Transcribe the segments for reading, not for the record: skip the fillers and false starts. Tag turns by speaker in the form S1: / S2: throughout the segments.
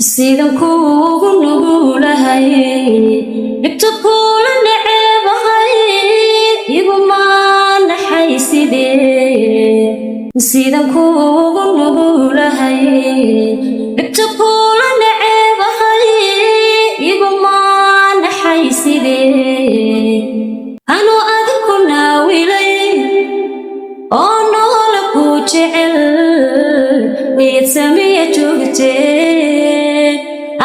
S1: sidan kuugu nugulahay dhibta kula neceebahay iguma naxay sidee sidan kuugu nugulahay dhibta kula neceebahay iguma naxay sidee anoo adiku naawilay oo noola ku jecel niyad sameeya joogtee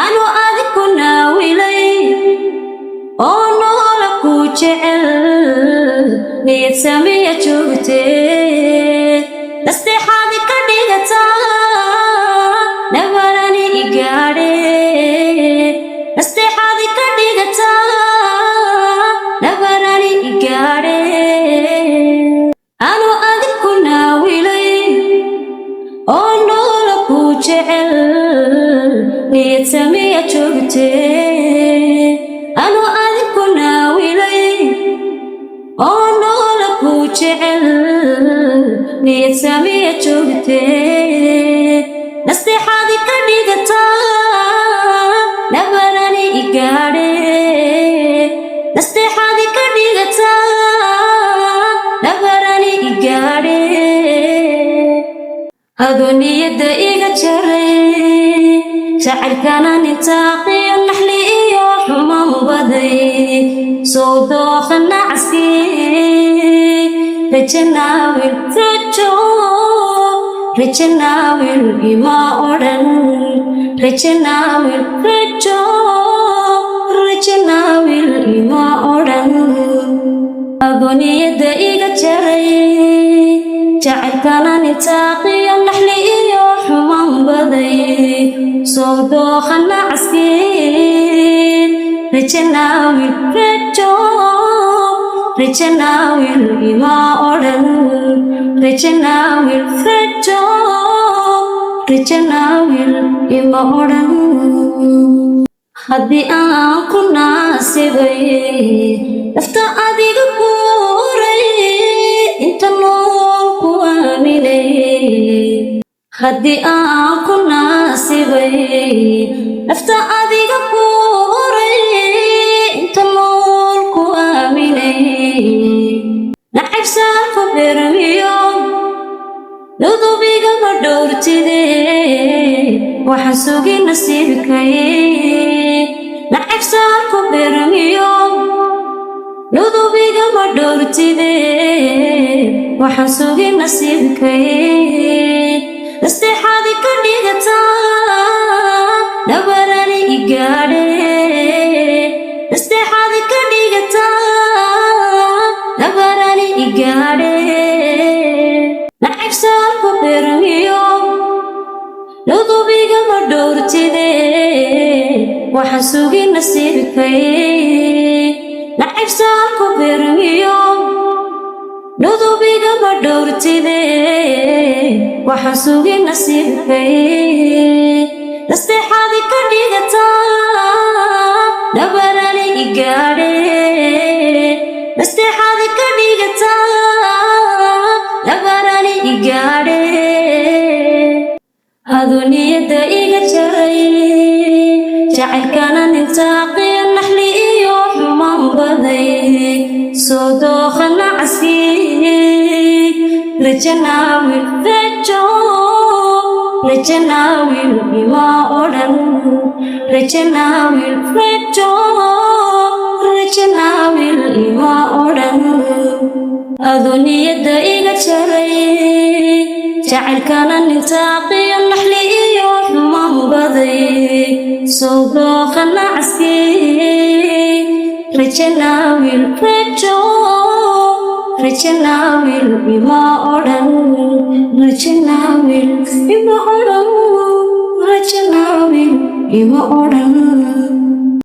S1: anoo adiku naawilay oo noola ku jecel niyad sameeya joogtee nasteexaadi ka dhigataa nabarani igaadhe nasteexaadi ka dhigataa nabarani igaadhe anoo adiku naawilay oo noola ku jecel niyad sameeya joogtee anoo adiku naawilay oo noola ku jecel niyad sameeya joogtee nasteexaadi ka dhigataa nabarani igaadhe nasteexaadi ka dhigataa nabarani igaadhe adoo niyadda iga jaray jacaylkana nintaaqiyo naxli iyo xumaan baday soo dooqa nacaskii rajanaawil rajanaawil ima odhan rajanaawil rajanaawil ima odhan adoo niyadda iga jaray jacaylkana nintaaqiyo naxli iyo xumaan baday soo dooqa nacaskii rajanaawil rajanaawil ima odhan rajanaawil rajanaawil ima odhan haddii aan ku naasibay nafta adiga kuuray inta nool ku aaminay haddii aan ku naasibay nafta adiga kuuray inta nool ku aaminay nacayb saarka bermiyo nudubigama dhowrtidee waxaan sugi nasiibkay nacayb saarka bermiyo nudubigama dhowrtidee waxaan sugi nasiibkay nasteexaadi ka dhigataa nabarani igaadhe nasteexaadi ka dhigataa nabarani igaadhe nacayb saarka bermiyo nudubigama dhowrtidee waxaan sugi nasiibkay nacayb saarka bermiyo nudubigama dhowrtidee waxaan sugi nasiibkay nasteexaadi ka dhigataa nabarani igaadhe nasteexaadi ka dhigataa nabarani igaadhe adoo niyadda iga jaray jacaylkana nintaaqiyo naxli iyo xumaan baday soo dooqa nacaskii rajanaawil rajanaawil ima odhan rajanaawil rajanaawil ima odhan adoo niyadda iga jaray jacaylkana nintaaqiyo naxli iyo xumaan baday soo dooqa nacaskii rajanaawil rajanaawil ima odhan rajanaawil ima odhan rajanaawil ima odhan